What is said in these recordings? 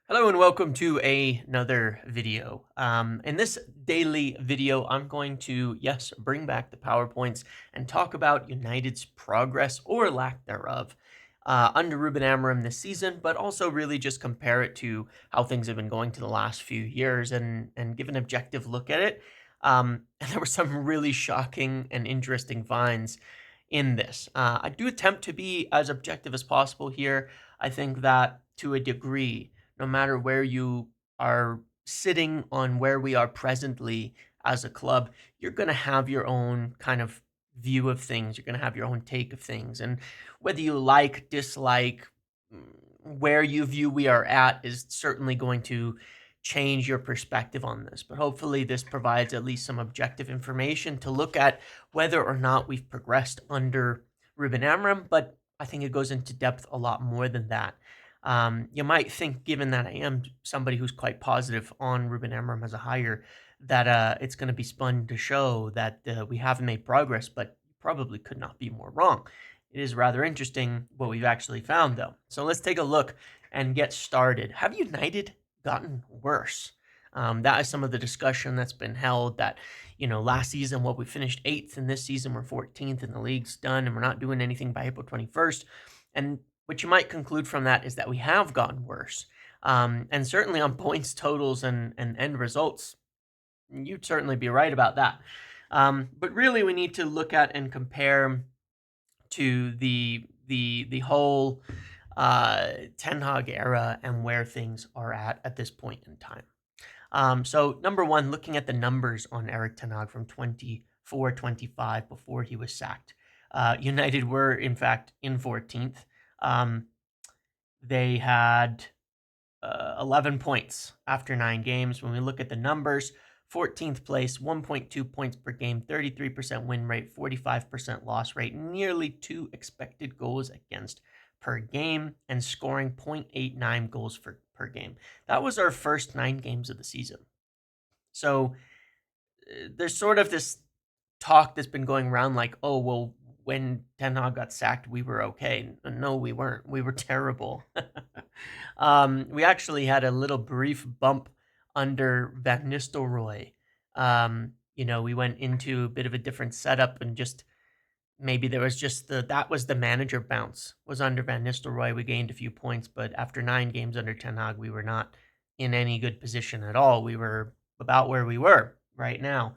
Hello and welcome to another video. In this daily video, I'm going to, yes, bring back the PowerPoints and talk about United's progress or lack thereof under Ruben Amorim this season, but also really just compare it to how things have been going to the last few years and give an objective look at it. And there were some really shocking and interesting finds in this. I do attempt to be as objective as possible here. I think that to a degree, no matter where you are sitting on where we are presently as a club, you're going to have your own kind of view of things. You're going to have your own take of things. And whether you like, dislike, where you view we are at is certainly going to change your perspective on this. But hopefully, this provides at least some objective information to look at whether or not we've progressed under Ruben Amorim. But I think it goes into depth a lot more than that. You might think, given that I am somebody who's quite positive on Ruben Amorim as a hire, that it's going to be spun to show that we haven't made progress, but probably could not be more wrong. It is rather interesting what we've actually found, though. So let's take a look and get started. Have United gotten worse? That is some of the discussion that's been held that, last season, we finished 8th, and this season we're 14th, and the league's done, and we're not doing anything by April 21st. And what you might conclude from that is that we have gotten worse. And certainly on points totals and end results, you'd certainly be right about that. But really, we need to look at and compare to the whole Ten Hag era and where things are at this point in time. So number one, looking at the numbers on Eric Ten Hag from 24-25 before he was sacked. United were, in fact, in 14th. They had 11 points after 9 games. When we look at the numbers, 14th place, 1.2 points per game, 33% win rate, 45% loss rate, nearly 2 expected goals against per game, and scoring 0.89 goals per game. That was our first 9 games of the season. So there's sort of this talk that's been going around like, oh, well, when Ten Hag got sacked, we were okay. No, we weren't. We were terrible. We actually had a little brief bump under Van Nistelrooy. We went into a bit of a different setup and just maybe there was just that was the manager bounce was under Van Nistelrooy. We gained a few points, but after 9 games under Ten Hag, we were not in any good position at all. We were about where we were right now.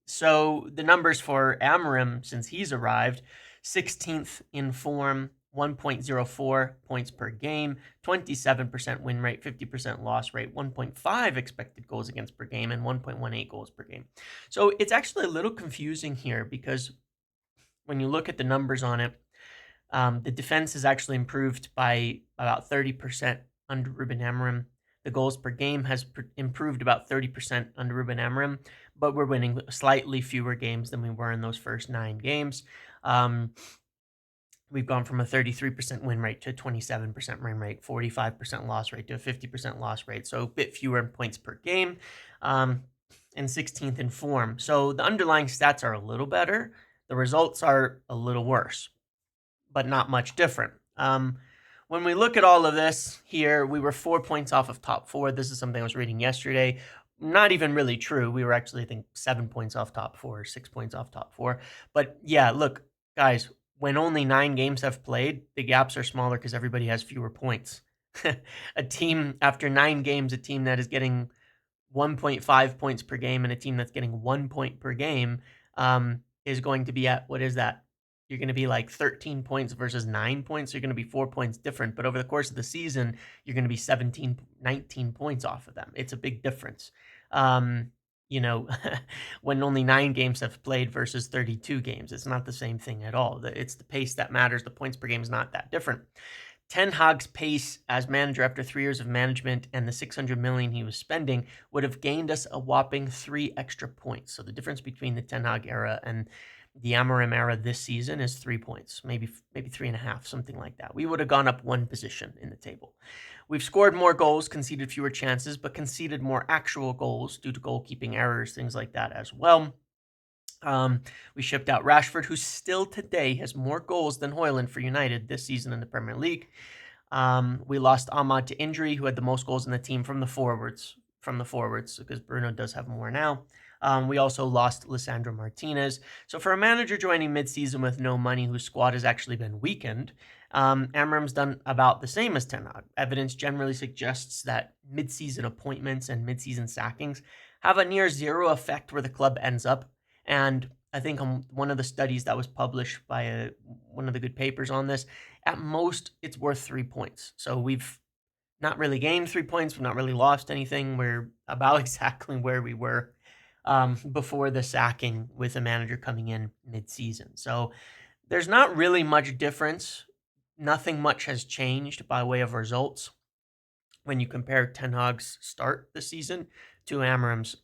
So the numbers for Amorim since he's arrived, 16th in form, 1.04 points per game, 27% win rate, 50% loss rate, 1.5 expected goals against per game, and 1.18 goals per game. So it's actually a little confusing here because when you look at the numbers on it, the defense has actually improved by about 30% under Ruben Amorim. The goals per game has improved about 30% under Ruben Amorim, but we're winning slightly fewer games than we were in those first 9 games. We've gone from a 33% win rate to a 27% win rate, 45% loss rate to a 50% loss rate, so a bit fewer points per game, and 16th in form. So the underlying stats are a little better. The results are a little worse, but not much different. When we look at all of this here, we were 4 points off of top 4. This is something I was reading yesterday. Not even really true. We were actually, I think, 7 points off top 4, 6 points off top 4. But yeah, look, guys, when only 9 games have played, the gaps are smaller because everybody has fewer points. A team after 9 games, a team that is getting 1.5 points per game and a team that's getting 1 point per game is going to be at, what is that? You're going to be like 13 points versus 9 points. So you're going to be 4 points different. But over the course of the season, you're going to be 17, 19 points off of them. It's a big difference. When only 9 games have played versus 32 games, it's not the same thing at all. It's the pace that matters. The points per game is not that different. Ten Hag's pace as manager after 3 years of management and the $600 million he was spending would have gained us a whopping 3 extra points. So the difference between the Ten Hag era and the Amorim era this season is 3 points, maybe 3.5, something like that. We would have gone up 1 position in the table. We've scored more goals, conceded fewer chances, but conceded more actual goals due to goalkeeping errors, things like that as well. We shipped out Rashford, who still today has more goals than Højlund for United this season in the Premier League. We lost Ahmad to injury, who had the most goals in the team from the forwards. Because Bruno does have more now. We also lost Lisandro Martinez. So for a manager joining midseason with no money, whose squad has actually been weakened, Amorim's done about the same as Ten Hag. Evidence generally suggests that midseason appointments and midseason sackings have a near zero effect where the club ends up. And I think one of the studies that was published by one of the good papers on this, at most it's worth 3 points. So we've not really gained 3 points. We've not really lost anything. We're about exactly where we were before the sacking, with a manager coming in mid-season. So there's not really much difference. Nothing much has changed by way of results when you compare Ten Hag's start this season to Amorim's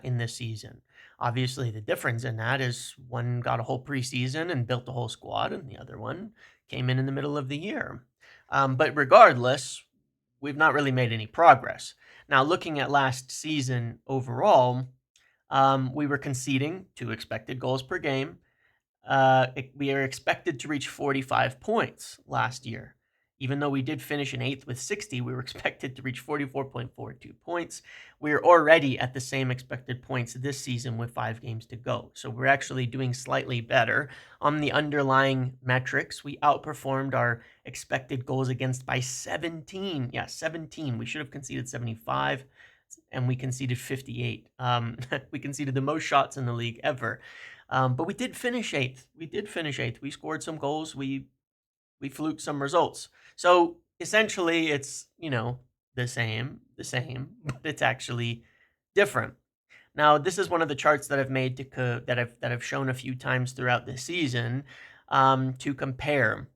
in this season. Obviously, the difference in that is one got a whole preseason and built the whole squad, and the other one came in the middle of the year. But regardless, we've not really made any progress. Now, looking at last season overall, we were conceding 2 expected goals per game. We are expected to reach 45 points last year. Even though we did finish in 8th with 60, we were expected to reach 44.42 points. We're already at the same expected points this season with 5 games to go. So we're actually doing slightly better on the underlying metrics. We outperformed our expected goals against by 17. Yeah, 17. We should have conceded 75, and we conceded 58. We conceded the most shots in the league ever. But we did finish 8th. We scored some goals. We fluked some results. So essentially, it's the same, but it's actually different. Now, this is one of the charts that I've made that I've shown a few times throughout the season, to compare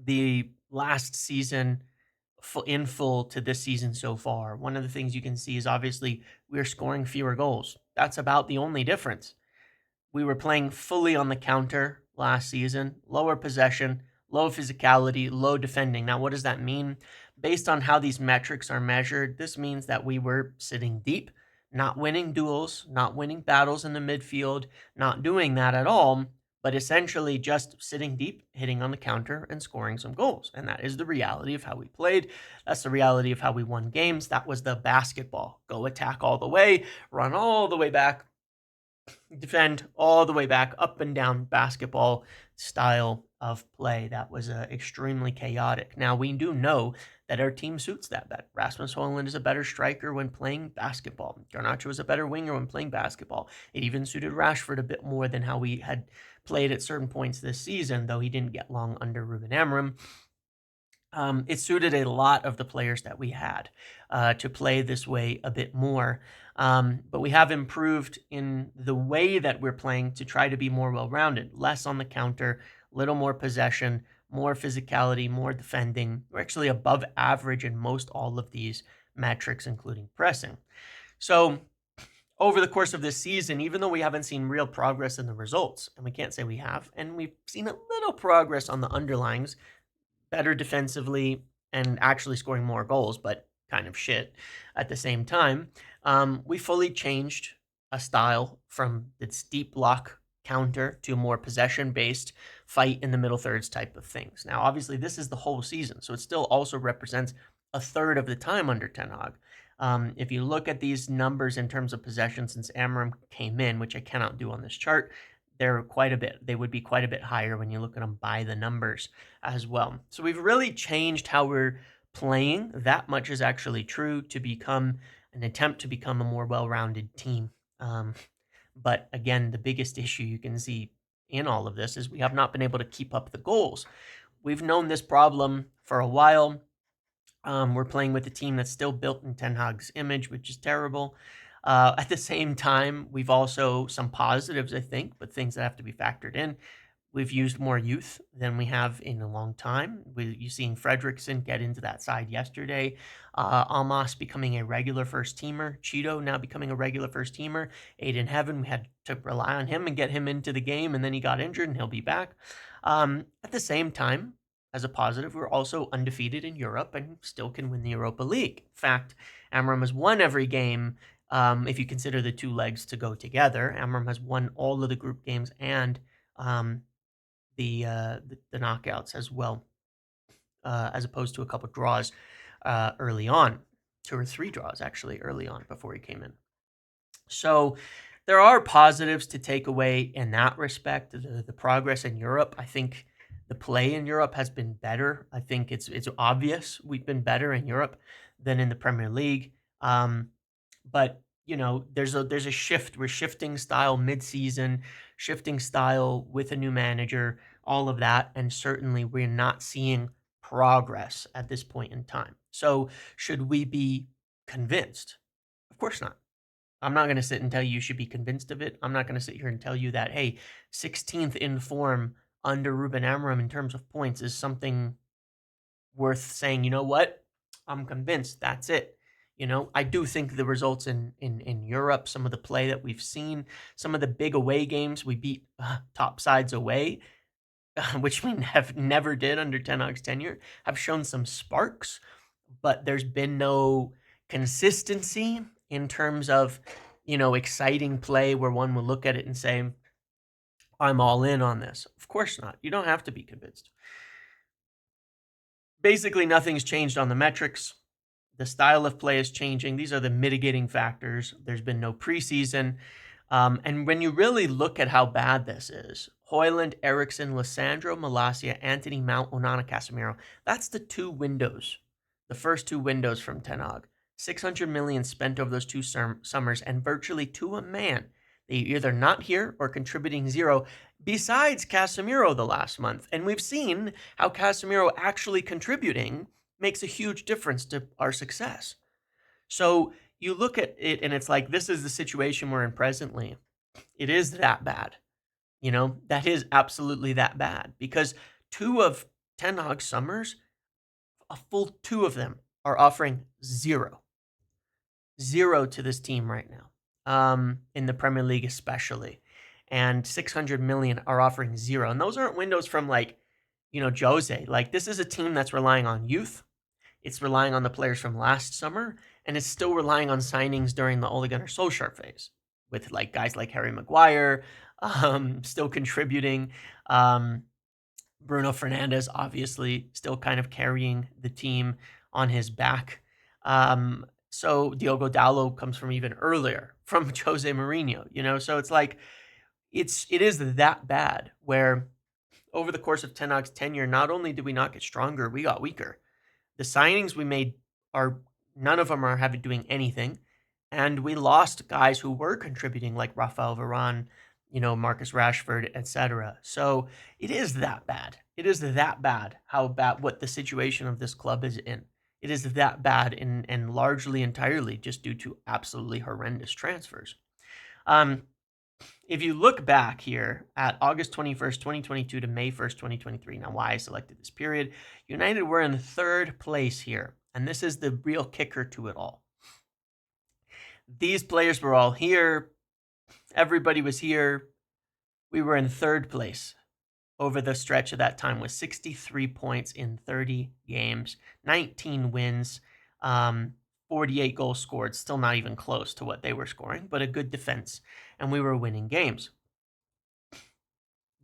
the last season in full to this season so far. One of the things you can see is obviously we're scoring fewer goals. That's about the only difference. We were playing fully on the counter last season, lower possession, low physicality, low defending. Now, what does that mean? Based on how these metrics are measured, this means that we were sitting deep, not winning duels, not winning battles in the midfield, not doing that at all, but essentially just sitting deep, hitting on the counter, and scoring some goals. And that is the reality of how we played. That's the reality of how we won games. That was the basketball. Go attack all the way, run all the way back, defend all the way back, up and down basketball style of play. That was extremely chaotic. Now, we do know that our team suits that better. Rasmus Højlund is a better striker when playing basketball. Garnacho is a better winger when playing basketball. It even suited Rashford a bit more than how we had played at certain points this season, though he didn't get long under Ruben Amorim. It suited a lot of the players that we had to play this way a bit more. But we have improved in the way that we're playing to try to be more well-rounded, less on the counter, little more possession, more physicality, more defending. We're actually above average in most all of these metrics, including pressing. So over the course of this season, even though we haven't seen real progress in the results, and we can't say we have, and we've seen a little progress on the underlyings, better defensively and actually scoring more goals, but kind of shit at the same time. We fully changed a style from its deep block counter to a more possession-based fight in the middle thirds type of things. Now, obviously, this is the whole season, so it still also represents a third of the time under Ten Hag. If you look at these numbers in terms of possession since Amorim came in, which I cannot do on this chart, they would be quite a bit higher when you look at them by the numbers as well. So we've really changed how we're playing. That much is actually true, to become an attempt to become a more well-rounded team. But again, the biggest issue you can see in all of this is we have not been able to keep up the goals. We've known this problem for a while. We're playing with a team that's still built in Ten Hag's image, which is terrible. At the same time, we've also some positives, I think, but things that have to be factored in. We've used more youth than we have in a long time. You've seen Fredrickson get into that side yesterday. Almas becoming a regular first teamer. Cheeto now becoming a regular first teamer. Aiden Heaven, we had to rely on him and get him into the game, and then he got injured, and he'll be back. At the same time, as a positive, we're also undefeated in Europe and still can win the Europa League. In fact, Amorim has won every game. If you consider the 2 legs to go together, Amorim has won all of the group games and the knockouts as well. as opposed to a couple draws early on, 2 or 3 draws actually early on before he came in. So there are positives to take away in that respect. The progress in Europe, I think the play in Europe has been better. I think it's obvious we've been better in Europe than in the Premier League. But there's a shift. We're shifting style mid-season, shifting style with a new manager, all of that, and certainly we're not seeing progress at this point in time. So should we be convinced? Of course not. I'm not going to sit and tell you should be convinced of it. I'm not going to sit here and tell you that, hey, 16th in form under Ruben Amorim in terms of points is something worth saying, you know what? I'm convinced that's it. I do think the results in Europe, some of the play that we've seen, some of the big away games, we beat top sides away, which we have never did under Ten Hag's tenure, have shown some sparks, but there's been no consistency in terms of, exciting play where one will look at it and say, I'm all in on this. Of course not. You don't have to be convinced. Basically, nothing's changed on the metrics. The style of play is changing. These are the mitigating factors. There's been no preseason. And when you really look at how bad this is, Højlund, Eriksen, Lissandro, Malacia, Anthony, Mount, Onana, Casemiro, that's the 2 windows, the first 2 windows from Ten Hag. 600 million spent over those 2 summers, and virtually to a man, they either not here or contributing 0, besides Casemiro the last month. And we've seen how Casemiro actually contributing makes a huge difference to our success. So you look at it and it's like, this is the situation we're in presently. It is that bad. That is absolutely that bad, because 2 of Ten Hag's summers, a full 2 of them are offering 0 to this team right now, in the Premier League especially. And 600 million are offering 0. And those aren't windows from Jose. Like, this is a team that's relying on youth. It's relying on the players from last summer, and it's still relying on signings during the Ole Gunnar Solskjaer phase, with guys like Harry Maguire still contributing. Bruno Fernandes obviously still kind of carrying the team on his back. So Diogo Dalot comes from even earlier, from Jose Mourinho, so it's like, it is that bad, where over the course of Ten Hag's tenure, not only did we not get stronger, we got weaker. The signings we made none of them are doing anything. And we lost guys who were contributing, like Rafael Varane, Marcus Rashford, etc. So it is that bad. It is that bad what the situation of this club is in. It is that bad, and largely entirely just due to absolutely horrendous transfers. If you look back here at August 21st, 2022 to May 1st, 2023, now why I selected this period, United were in 3rd place here, and this is the real kicker to it all. These players were all here. Everybody was here. We were in 3rd place over the stretch of that time, with 63 points in 30 games, 19 wins, 48 goals scored, still not even close to what they were scoring, but a good defense, and we were winning games.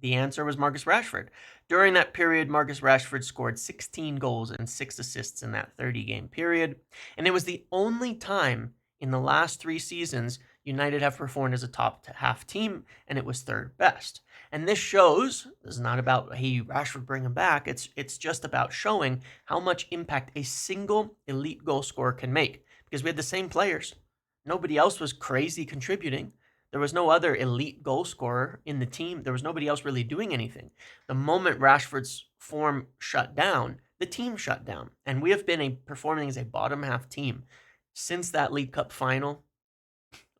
The answer was Marcus Rashford. During that period, Marcus Rashford scored 16 goals and 6 assists in that 30-game period, and it was the only time in the last 3 seasons United have performed as a top half team, and it was 3rd best. And this shows, this is not about, hey, Rashford, bring him back. It's just about showing how much impact a single elite goal scorer can make, because we had the same players. Nobody else was crazy contributing. There was no other elite goal scorer in the team. There was nobody else really doing anything. The moment Rashford's form shut down, the team shut down. And we have been performing as a bottom half team since that League Cup final,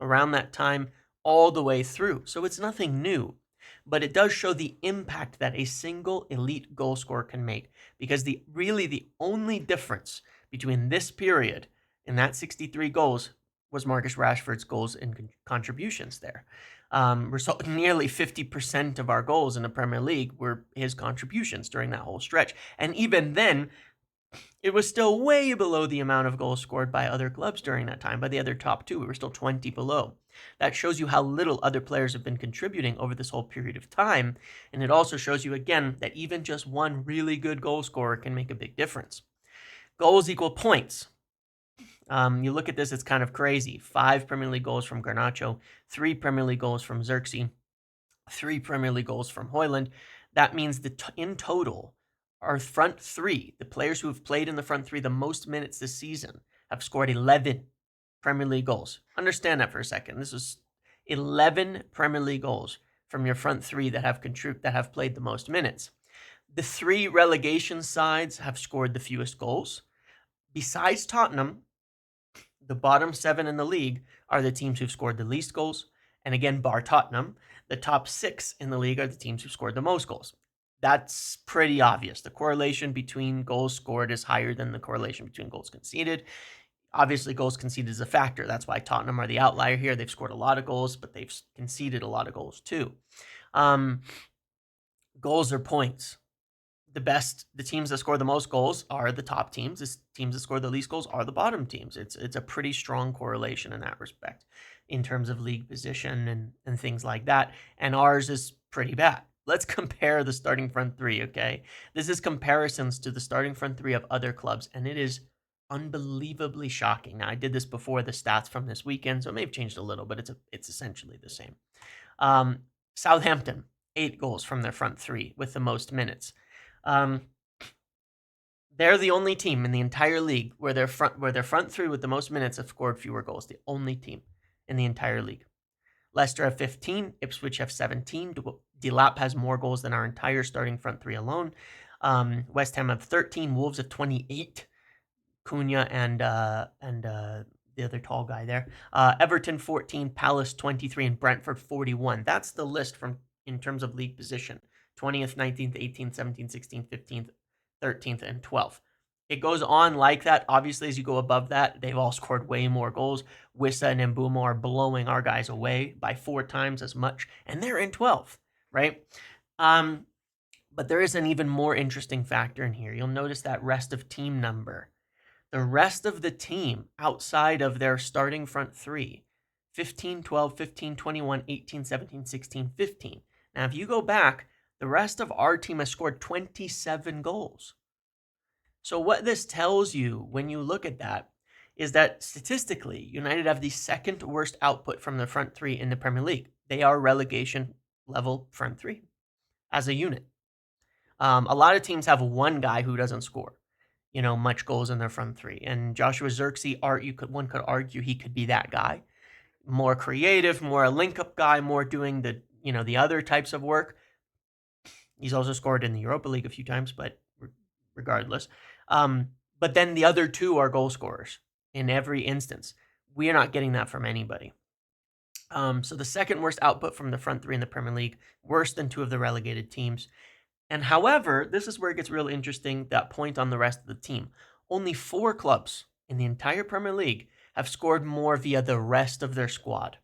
around that time, all the way through. So it's nothing new, but it does show the impact that a single elite goal scorer can make, because the only difference between this period and that 63 goals was Marcus Rashford's goals and contributions there. Nearly 50% of our goals in the Premier League were his contributions during that whole stretch. And even then, it was still way below the amount of goals scored by other clubs during that time, by the other top two. We were still 20 below. That shows you how little other players have been contributing over this whole period of time. And it also shows you, again, that even just one really good goal scorer can make a big difference. Goals equal points. You look at this, it's kind of crazy. 5 Premier League goals from Garnacho, 3 Premier League goals from Xerxes, 3 Premier League goals from Højlund. That means that in total, our front three, the players who have played in the front three the most minutes this season, have scored 11 Premier League goals. Understand that for a second. This is 11 Premier League goals from your front three that have played the most minutes. The 3 relegation sides have scored the fewest goals. Besides Tottenham, the bottom 7 in the league are the teams who've scored the least goals. And again, bar Tottenham, the top 6 in the league are the teams who've scored the most goals. That's pretty obvious. The correlation between goals scored is higher than the correlation between goals conceded. Obviously, goals conceded is a factor. That's why Tottenham are the outlier here. They've scored a lot of goals, but they've conceded a lot of goals too. Goals are points. The teams that score the most goals are the top teams. The teams that score the least goals are the bottom teams. It's a pretty strong correlation in that respect in terms of league position and things like that. And ours is pretty bad. Let's compare the starting front three, okay? This is comparisons to the starting front three of other clubs, and it is unbelievably shocking. Now, I did this before the stats from this weekend, so it may have changed a little, but it's essentially the same. Southampton, 8 goals from their front three with the most minutes. They're the only team in the entire league where their front three with the most minutes have scored fewer goals. The only team in the entire league. Leicester have 15. Ipswich have 17. Delap has more goals than our entire starting front three alone. West Ham have 13. Wolves have 28. Cunha and the other tall guy there. Everton 14. Palace 23. And Brentford 41. That's the list in terms of league position. 20th, 19th, 18th, 17th, 16th, 15th, 13th, and 12th. It goes on like that. Obviously, as you go above that, they've all scored way more goals. Wissa and Mbeumo are blowing our guys away by 4 times as much, and they're in 12th, right? But there is an even more interesting factor in here. You'll notice that rest of team number. The rest of the team outside of their starting front three, 15, 12, 15, 21, 18, 17, 16, 15. Now, if you go back, the rest of our team has scored 27 goals. So what this tells you when you look at that is that statistically, United have the second worst output from the front three in the Premier League. They are relegation level front three as a unit. A lot of teams have one guy who doesn't score, much goals in their front three. And Joshua Xerxes, one could argue he could be that guy. More creative, more a link-up guy, more doing the other types of work. He's also scored in the Europa League a few times, but regardless. But then the other 2 are goal scorers in every instance. We are not getting that from anybody. So the second worst output from the front three in the Premier League, worse than 2 of the relegated teams. And however, this is where it gets really interesting, that point on the rest of the team. Only 4 clubs in the entire Premier League have scored more via the rest of their squad.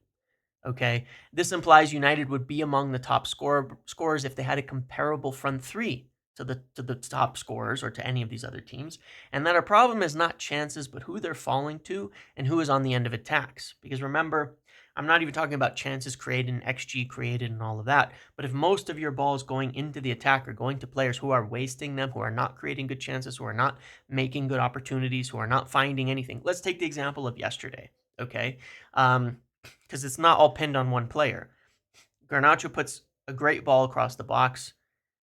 Okay, this implies United would be among the top scorers if they had a comparable front three to the top scorers or to any of these other teams, and that our problem is not chances, but who they're falling to and who is on the end of attacks. Because remember, I'm not even talking about chances created and XG created and all of that, but if most of your balls going into the attack are going to players who are wasting them, who are not creating good chances, who are not making good opportunities, who are not finding anything. Let's take the example of yesterday, okay? Because it's not all pinned on one player. Garnacho puts a great ball across the box.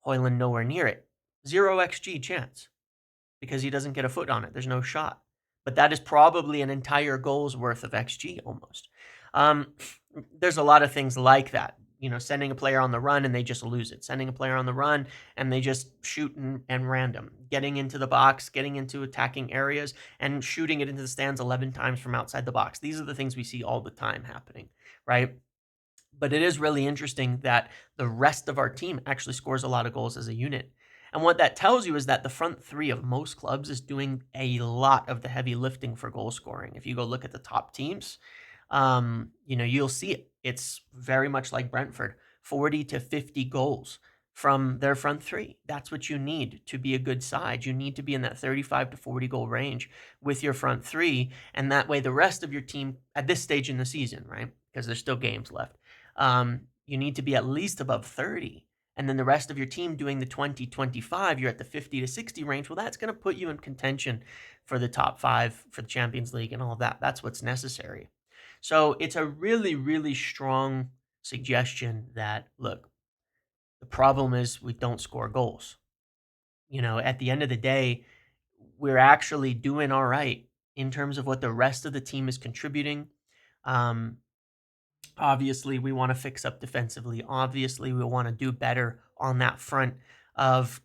Højlund nowhere near it. 0 XG chance because he doesn't get a foot on it. There's no shot. But that is probably an entire goal's worth of XG almost. There's a lot of things like that. Sending a player on the run and they just lose it. Sending a player on the run and they just shoot and random. Getting into the box, getting into attacking areas, and shooting it into the stands 11 times from outside the box. These are the things we see all the time happening, right? But it is really interesting that the rest of our team actually scores a lot of goals as a unit. And what that tells you is that the front three of most clubs is doing a lot of the heavy lifting for goal scoring. If you go look at the top teams, you'll see it. It's very much like Brentford, 40 to 50 goals from their front three. That's what you need to be a good side. You need to be in that 35 to 40 goal range with your front three. And that way, the rest of your team at this stage in the season, right? Because there's still games left, you need to be at least above 30. And then the rest of your team doing the 20, 25, you're at the 50 to 60 range. Well, that's going to put you in contention for the top five for the Champions League and all of that. That's what's necessary. So it's a really, really strong suggestion that, look, the problem is we don't score goals. At the end of the day, we're actually doing all right in terms of what the rest of the team is contributing. Um, Obviously, we want to fix up defensively. Obviously, we want to do better on that front of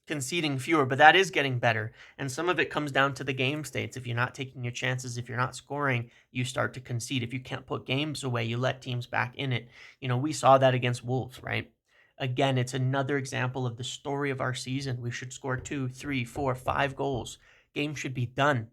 conceding fewer, but that is getting better. And some of it comes down to the game states. If you're not taking your chances, if you're not scoring, you start to concede. If you can't put games away, you let teams back in it. We saw that against Wolves, right? Again, it's another example of the story of our season. We should score 2, 3, 4, 5 goals. Game should be done.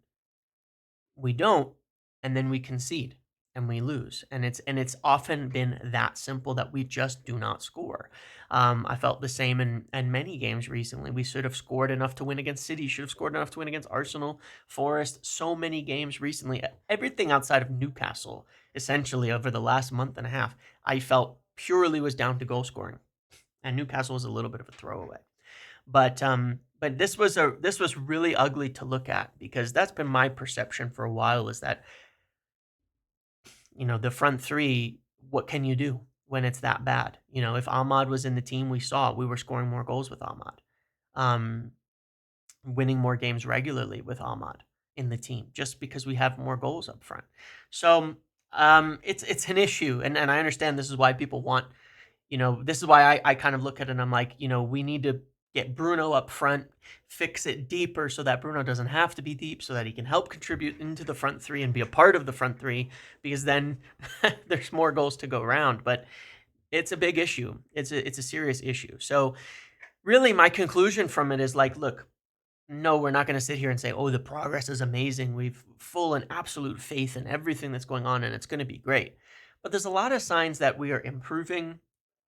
We don't, and then we concede and we lose. And it's often been that simple that we just do not score. I felt the same in many games recently. We should have scored enough to win against City, should have scored enough to win against Arsenal, Forest, so many games recently. Everything outside of Newcastle, essentially, over the last month and a half, I felt purely was down to goal scoring. And Newcastle was a little bit of a throwaway. But this was really ugly to look at, because that's been my perception for a while, is that the front three, what can you do when it's that bad? If Ahmad was in the team, we saw we were scoring more goals with Ahmad, winning more games regularly with Ahmad in the team, just because we have more goals up front. So it's an issue, and I understand this is why people want. This is why I kind of look at it and I'm like, we need to get Bruno up front, fix it deeper so that Bruno doesn't have to be deep, so that he can help contribute into the front three and be a part of the front three, because then there's more goals to go around. But it's a big issue. It's a serious issue. So really my conclusion from it is like, look, no, we're not going to sit here and say, oh, the progress is amazing. We've full and absolute faith in everything that's going on and it's going to be great. But there's a lot of signs that we are improving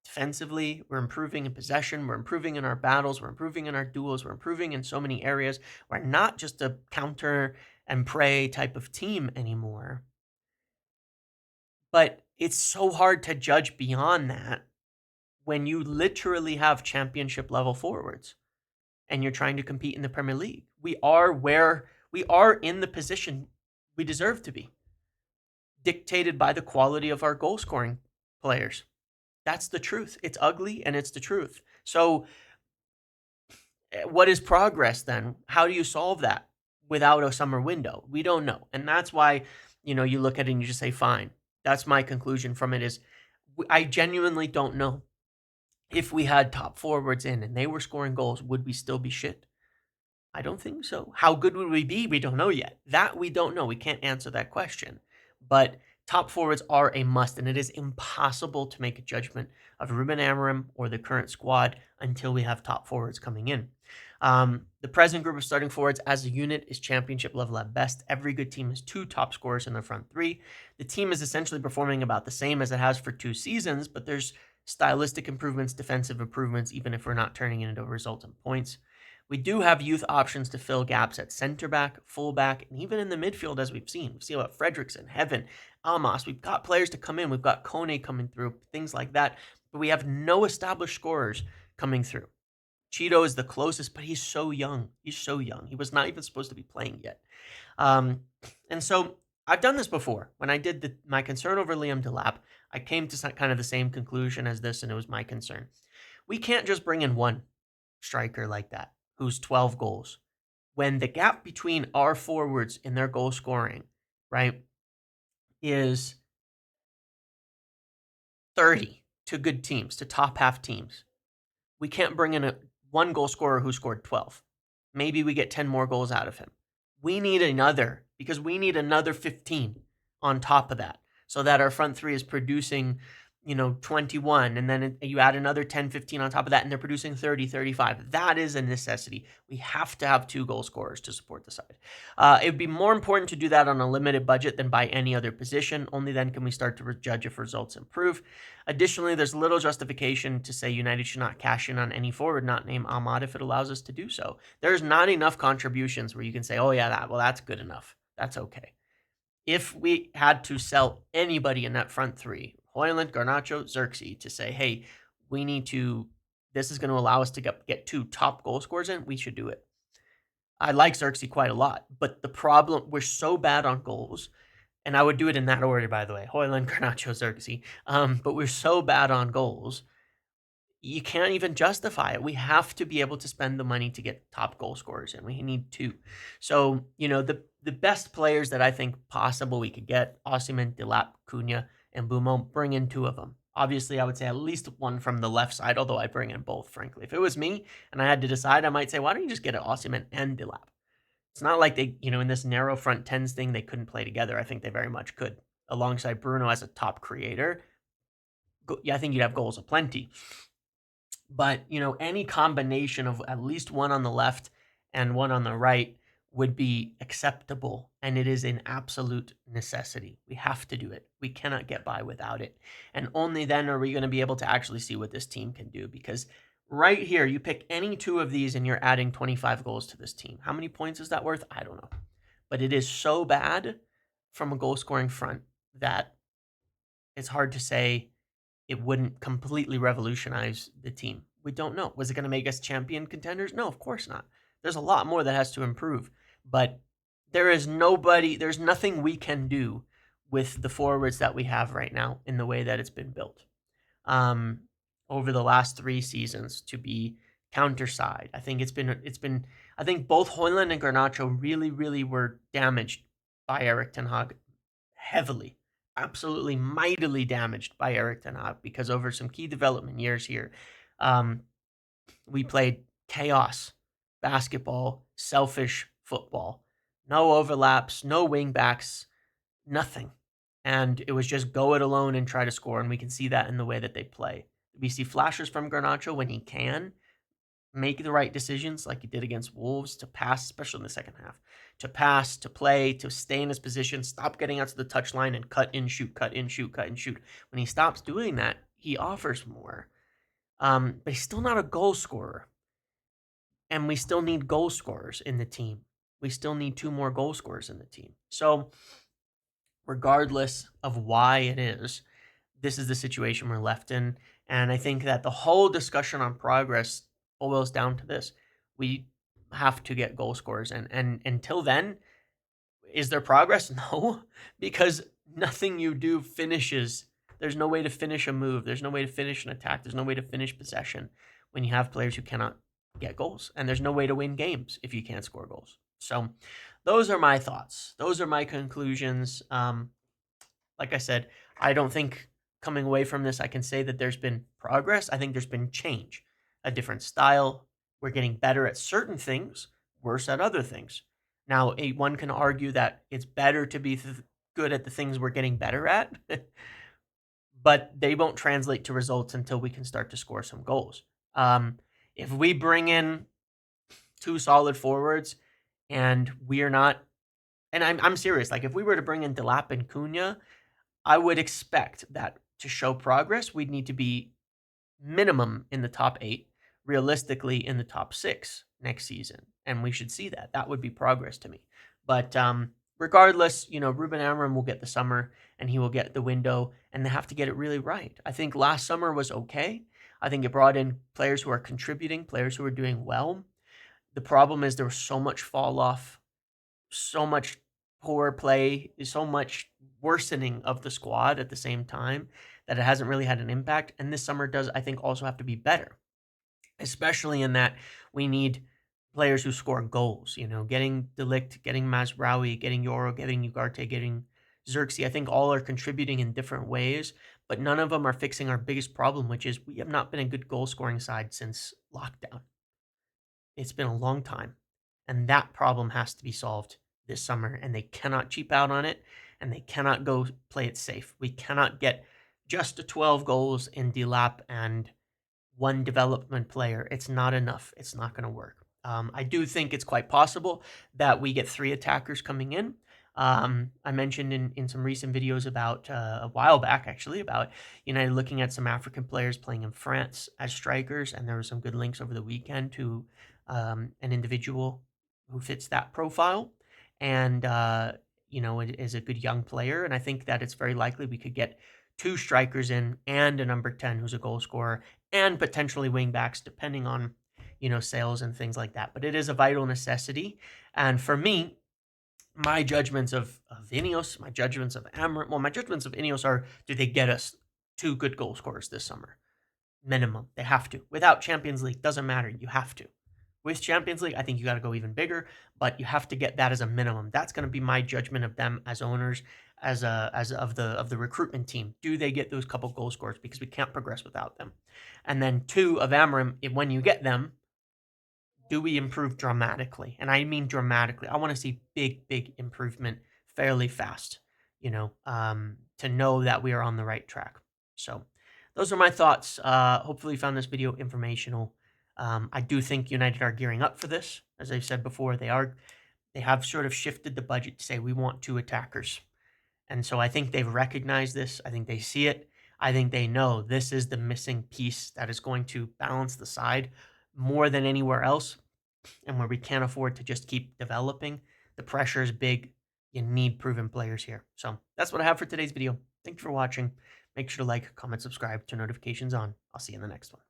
defensively, we're improving in possession, we're improving in our battles, we're improving in our duels, we're improving in so many areas. We're not just a counter and pray type of team anymore. But it's so hard to judge beyond that when you literally have championship level forwards and you're trying to compete in the Premier League. We are in the position we deserve to be, dictated by the quality of our goal scoring players. That's the truth. It's ugly, and it's the truth. So what is progress then? How do you solve that without a summer window? We don't know. And that's why, you look at it and you just say, fine. That's my conclusion from it, is I genuinely don't know. If we had top forwards in and they were scoring goals, would we still be shit? I don't think so. How good would we be? We don't know yet. That we don't know. We can't answer that question. But top forwards are a must, and it is impossible to make a judgment of Ruben Amorim or the current squad until we have top forwards coming in. The present group of starting forwards as a unit is championship level at best. Every good team has 2 top scorers in their front three. The team is essentially performing about the same as it has for 2 seasons, but there's stylistic improvements, defensive improvements, even if we're not turning it into results and points. We do have youth options to fill gaps at center back, full back, and even in the midfield, as we've seen. We've seen about Fredrickson, Heaven, Almas. We've got players to come in. We've got Kone coming through, things like that. But we have no established scorers coming through. Cheeto is the closest, but he's so young. He's so young. He was not even supposed to be playing yet. And so I've done this before. When I did my concern over Liam Delap, I came to kind of the same conclusion as this, and it was my concern. We can't just bring in one striker like that who's 12 goals when the gap between our forwards in their goal scoring, right, is 30 to good teams, to top half teams. We can't bring in one goal scorer who scored 12. Maybe we get 10 more goals out of him. We need another, because we need another 15 on top of that, so that our front three is producing, 21, and then you add another 10, 15 on top of that, and they're producing 30, 35. That is a necessity. We have to have two goal scorers to support the side. It would be more important to do that on a limited budget than by any other position. Only then can we start to judge if results improve. Additionally, there's little justification to say United should not cash in on any forward not named Ahmad if it allows us to do so. There's not enough contributions where you can say, oh yeah, that's good enough. That's okay. If we had to sell anybody in that front three, Hoyland, Garnacho, Xerxes, to say, hey, this is going to allow us to get two top goal scorers in, we should do it. I like Xerxes quite a lot, but the problem, we're so bad on goals, and I would do it in that order, by the way, Hoyland, Garnacho, Xerxes, but we're so bad on goals you can't even justify it. We have to be able to spend the money to get top goal scorers, and we need two. So, the best players that I think possible we could get, Osimhen, Delap, Cunha, and Bumo, bring in two of them. Obviously, I would say at least one from the left side, although I'd bring in both, frankly. If it was me and I had to decide, I might say, why don't you just get an Osimhen and Delap? It's not like they, in this narrow front tens thing, they couldn't play together. I think they very much could. Alongside Bruno as a top creator, I think you'd have goals aplenty. But, any combination of at least one on the left and one on the right would be acceptable. And it is an absolute necessity. We have to do it. We cannot get by without it. And only then are we going to be able to actually see what this team can do. Because right here, you pick any two of these and you're adding 25 goals to this team. How many points is that worth? I don't know. But it is so bad from a goal scoring front that it's hard to say it wouldn't completely revolutionize the team. We don't know. Was it going to make us champion contenders? No, of course not. There's a lot more that has to improve. But there's nothing we can do with the forwards that we have right now in the way that it's been built over the last 3 seasons to be counterside. I think I think both Hoyland and Garnacho really, really were damaged by Erik ten Hag heavily. Absolutely mightily damaged by Erik ten Hag because over some key development years here, we played chaos, basketball, selfish football, no overlaps, no wing backs, nothing. And it was just go it alone and try to score. And we can see that in the way that they play. We see flashes from Garnacho when he can make the right decisions like he did against Wolves to pass, especially in the second half, to pass, to play, to stay in his position, stop getting out to the touchline and cut in, shoot, cut in, shoot, cut and shoot. When he stops doing that, he offers more. But he's still not a goal scorer. And we still need goal scorers in the team. We still need 2 more goal scorers in the team. So regardless of why it is, this is the situation we're left in. And I think that the whole discussion on progress boils down to this. We have to get goal scorers. And until then, is there progress? No, because nothing you do finishes. There's no way to finish a move. There's no way to finish an attack. There's no way to finish possession when you have players who cannot get goals. And there's no way to win games if you can't score goals. So those are my thoughts. Those are my conclusions. Like I said, I don't think coming away from this, I can say that there's been progress. I think there's been change, a different style. We're getting better at certain things, worse at other things. Now, one can argue that it's better to be good at the things we're getting better at, but they won't translate to results until we can start to score some goals. If we bring in 2 solid forwards and we're not, and I'm serious, like if we were to bring in Delap and Cunha, I would expect that to show progress, we'd need to be minimum in the top 8, realistically in the top 6 next season. And we should see that. That would be progress to me. But regardless, Ruben Amorim will get the summer and he will get the window, and they have to get it really right. I think last summer was okay. I think it brought in players who are contributing, players who are doing well. The problem is there was so much fall off, so much poor play, so much worsening of the squad at the same time that it hasn't really had an impact. And this summer does, I think, also have to be better, especially in that we need players who score goals, getting De Ligt, getting Mazraoui, getting Yoro, getting Ugarte, getting Xerxes. I think all are contributing in different ways, but none of them are fixing our biggest problem, which is we have not been a good goal scoring side since lockdown. It's been a long time, and that problem has to be solved this summer, and they cannot cheap out on it, and they cannot go play it safe. We cannot get just 12 goals in DLAP and one development player, it's not enough. It's not going to work. I do think it's quite possible that we get 3 attackers coming in. I mentioned in some recent videos about a while back, actually, about United looking at some African players playing in France as strikers, and there were some good links over the weekend to an individual who fits that profile, and is a good young player. And I think that it's very likely we could get 2 strikers in and a number 10 who's a goal scorer and potentially wing backs, depending on sales and things like that. But it is a vital necessity. And for me, my judgments of Ineos, my judgments of Amorim, well, my judgments of Ineos are: do they get us 2 good goal scorers this summer? Minimum. They have to. Without Champions League, doesn't matter. You have to. With Champions League, I think you got to go even bigger, but you have to get that as a minimum. That's going to be my judgment of them as owners, as of the recruitment team. Do they get those couple goal scorers? Because we can't progress without them. And then 2 of Amorim, when you get them, do we improve dramatically? And I mean dramatically. I want to see big improvement fairly fast, to know that we are on the right track. So those are my thoughts. Hopefully you found this video informational. I do think United are gearing up for this. As I've said before, they have sort of shifted the budget to say we want 2 attackers. And so I think they've recognized this. I think they see it. I think they know this is the missing piece that is going to balance the side more than anywhere else, and where we can't afford to just keep developing. The pressure is big. You need proven players here. So that's what I have for today's video. Thank you for watching. Make sure to like, comment, subscribe, turn notifications on. I'll see you in the next one.